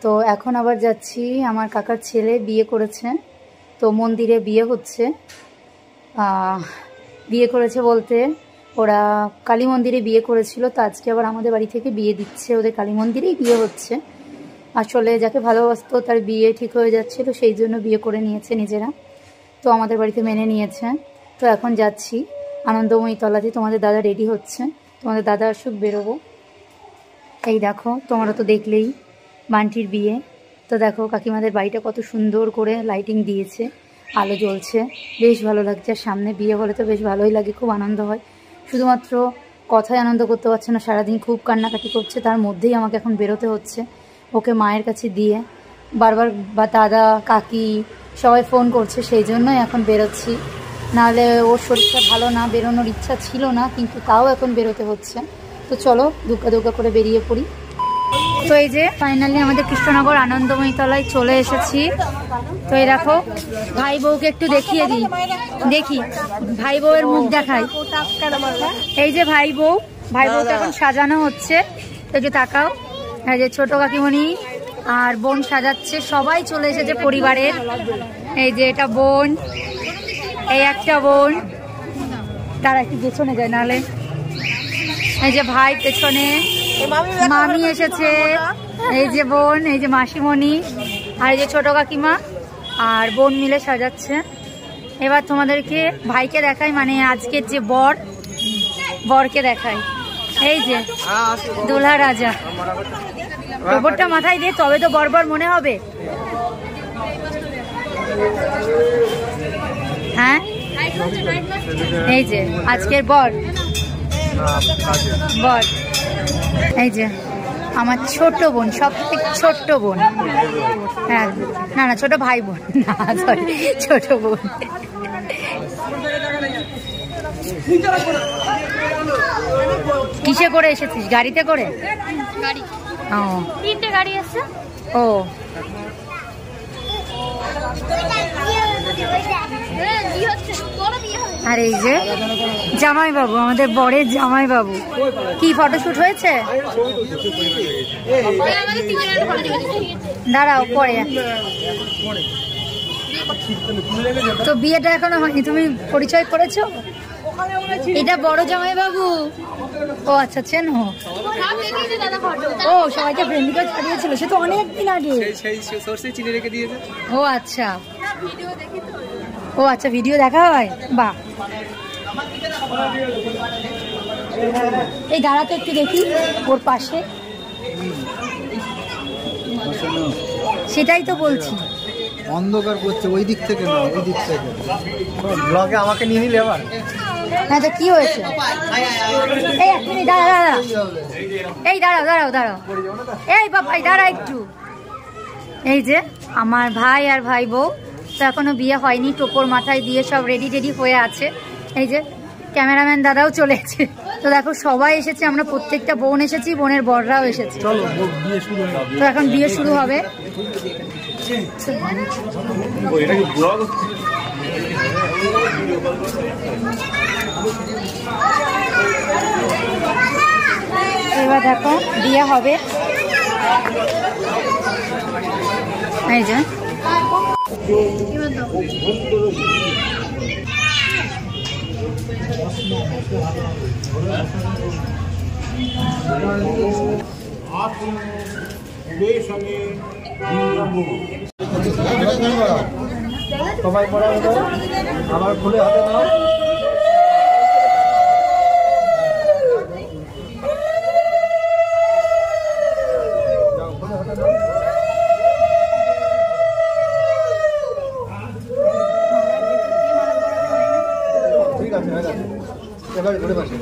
তো এখন আবার যাচ্ছি, আমার কাকার ছেলে বিয়ে করেছে, তো মন্দিরে বিয়ে হচ্ছে। বিয়ে করেছে বলতে ওরা কালী মন্দিরে বিয়ে করেছিল, তো আজকে আবার আমাদের বাড়ি থেকে বিয়ে দিচ্ছে, ওদের কালী মন্দিরেই বিয়ে হচ্ছে। আসলে যাকে ভালোবাসতো তার বিয়ে ঠিক হয়ে যাচ্ছিল, সেই জন্য বিয়ে করে নিয়েছে নিজেরা, তো আমাদের বাড়িতে মেনে নিয়েছে। তো এখন যাচ্ছি আনন্দময়ী তলাতে, তোমাদের দাদা রেডি হচ্ছে, তোমাদের দাদা আসুক বেরোবো। এই দেখো, তোমরা তো দেখলেই বান্টির বিয়ে। তো দেখো কাকিমাদের বাড়িটা কত সুন্দর করে লাইটিং দিয়েছে, আলো জ্বলছে, বেশ ভালো লাগছে। আর সামনে বিয়ে বলে তো বেশ ভালোই লাগে, খুব আনন্দ হয়। শুধুমাত্র কথায় আনন্দ করতে পারছে না, সারাদিন খুব কান্নাকাটি করছে, তার মধ্যেই আমাকে এখন বেরোতে হচ্ছে ওকে মায়ের কাছে দিয়ে। বারবার বা দাদা কাকি সবাই ফোন করছে, সেই জন্যই এখন বেরোচ্ছি, নাহলে ওর শরীরটা ভালো না, বেরোনোর ইচ্ছা ছিল না, কিন্তু তাও এখন বেরোতে হচ্ছে। তো চলো দুগ্গা দুগ্গা করে বেরিয়ে পড়ি। তো এই যে ফাইনালি আমাদের কৃষ্ণনগর আনন্দময়ী তলায় চলে এসেছি। তো এই দেখো ভাই বউকে একটু দেখিয়ে দিই, দেখি ভাই বউয়ের মুখ দেখাই। এই যে ভাই বউকে এখন সাজানো হচ্ছে, এই যে তাকাও, এই যে ছোট কাকিমণি আর বোন সাজাচ্ছে, সবাই চলে এসেছে পরিবারের। এই যে এটা বোন, এই একটা বোন, তারা একটু পেছনে যায় নাহলে। এই যে ভাই পেছনে, মামি এসেছে, এই যে বোন, এই যে মাসিমণি আর এই যে ছোট কাকিমা আর বোন মিলে সাজাচ্ছে। এবার তোমাদেরকে ভাইকে দেখাই, মানে আজকের যে বরকে দেখাই। এই যে দোলা রাজা, গোবরটা মাথায় দিয়ে তবে তো বর মনে হবে। হ্যাঁ, এই যে আজকের বর। এই যে আমার ছোট বোন, সব থেকে ছোট্ট বোন। হ্যাঁ, না ছোট ভাই বোন না, সরি ছোট বোন। কিসে করে এসেছিস? গাড়িতে করে? ও, 3টে গাড়ি আছে। ও, আর এই যে জামাই বাবু, আমাদের বরের জামাই বাবু। কি ফটোশুট হয়েছে? দাঁড়াও পরে। তো বিয়েটা এখনো হয়নি, তুমি পরিচয় করেছো? এটা বড় জামাই বাবু। ও আচ্ছা, চেনো? ও সবাইকে ফ্রেন্ড রিকোয়েস্ট পাঠিয়েছিল, সে তো অনেকদিন আগে। ও আচ্ছা, ও আচ্ছা, ভিডিও দেখা হয়, বাহ। এই দাঁড়াতে একটু দেখি ওর পাশে, সেটাই তো বলছি। অন্ধকার করছে ওই দিক থেকে না, ওই দিক থেকে। ব্লগে আমাকে নিয়ে নিলে এবার। হ্যাঁ, তো কি হয়েছে? এই এক মিনিট, দাঁড়া, এই দাঁড়াও, এই বাবাই দাঁড়া একটু। এই যে আমার ভাই আর ভাই বউ, তো এখনো বিয়ে হয়নি, টোপর মাথায় দিয়ে সব রেডি হয়ে আছে। এই যে ক্যামেরাম্যান দাদাও চলে এসেছে। তো দেখো সবাই এসেছে, আমরা প্রত্যেকটা বোন এসেছি, বোনের বররাও এসেছে। তো এখন বিয়ে শুরু হবে। এবার দেখো বিয়ে হবে। এই যে সবাই পড়া আবার খুলে হাতে নাও। ঠিক আছে, এবার ঘুরে পাশে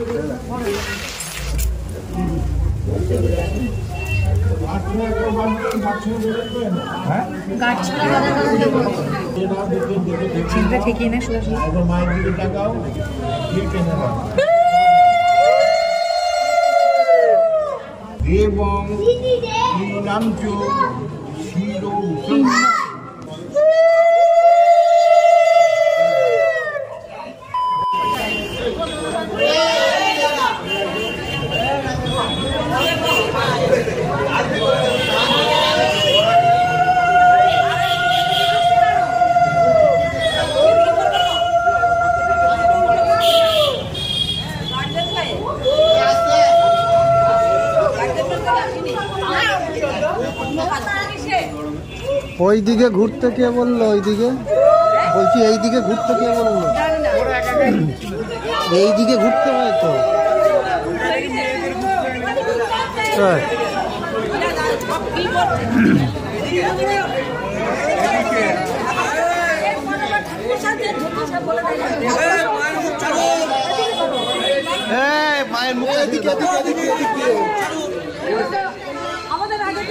চিন্তা ঠিকই না, এবং ওই দিকে ঘুরতে কে বললো? ওইদিকে বলছি, এই দিকে ঘুরতে কে বললো? এই দিকে ঘুরতে হয় তো। মায়ের মুখে আমাদের আগে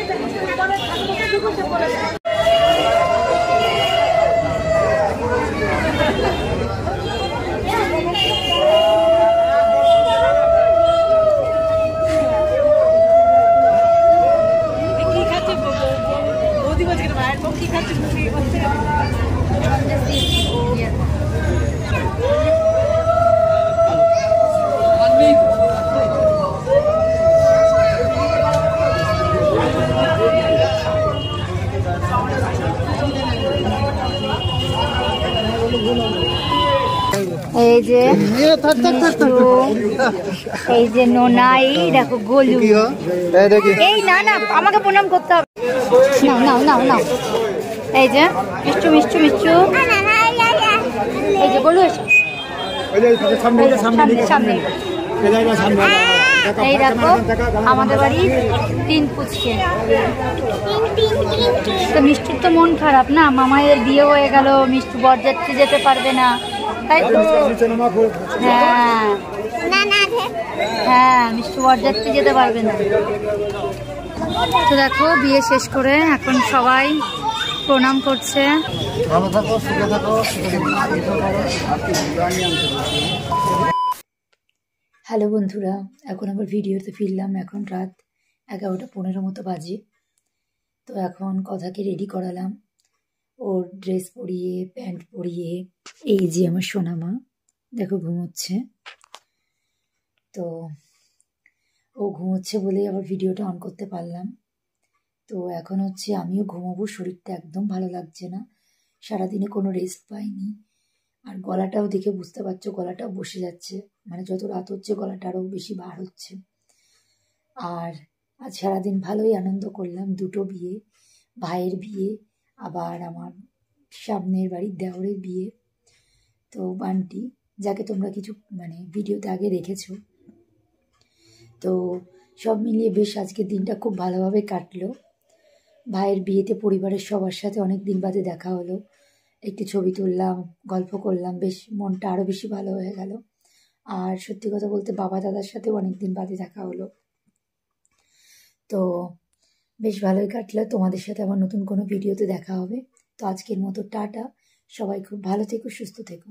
এই যে এই যে নোনাই দেখো গোলু, এই না না আমাকে প্রণাম করতে হবে, নাও নাও নাও নাও। এই যে মিষ্টু মিষ্টু মিষ্টু, এই যে গোলু এসো সামনে। এই দেখো আমাদের বাড়ির 3 পুচকে। তো মিষ্টির তো মন খারাপ না, মামায়ের বিয়ে হয়ে গেল, মিষ্টি বরযাত্রী যেতে পারবে না, তাই তো? হ্যাঁ হ্যাঁ, মিষ্টি বরযাত্রী যেতে পারবে না। তো দেখো বিয়ে শেষ করে এখন সবাই প্রণাম করছে। হ্যালো বন্ধুরা, এখন আবার ভিডিওতে ফিরলাম। এখন রাত 11:15 মতো বাজে। তো এখন কথাকে রেডি করালাম, ওর ড্রেস পরিয়ে প্যান্ট পরিয়ে। এই যে আমার সোনামা দেখো ঘুমোচ্ছে। তো ও ঘুমোচ্ছে বলেই আবার ভিডিওটা অন করতে পারলাম। তো এখন হচ্ছে আমিও ঘুমোবো, শরীরটা একদম ভালো লাগছে না, সারাদিনে কোনো রেস্ট পাইনি। আর গলাটাও দেখে বুঝতে পারছো, গলাটাও বসে যাচ্ছে, মানে যত রাত হচ্ছে গলাটা আরও বেশি বার হচ্ছে। আর আজ সারাদিন ভালোই আনন্দ করলাম, 2টো বিয়ে, ভাইয়ের বিয়ে, আবার আমার সামনের বাড়ির দেওরের বিয়ে। তো বান্টি, যাকে তোমরা কিছু মানে ভিডিওতে আগে দেখেছো। তো সব মিলিয়ে বেশ আজকের দিনটা খুব ভালোভাবে কাটলো। ভাইয়ের বিয়েতে পরিবারের সবার সাথে অনেক দিন বাদে দেখা হলো, একটু ছবি তুললাম, গল্প করলাম, বেশ মনটা আরও বেশি ভালো হয়ে গেল। আর সত্যি কথা বলতে বাবা দাদার সাথেও অনেক দিন বাদে দেখা হলো। তো বেশ ভালোই কাটলো। তোমাদের সাথে আবার নতুন কোনো ভিডিওতে দেখা হবে। তো আজকের মতো টাটা, সবাই খুব ভালো থেকো, সুস্থ থেকো।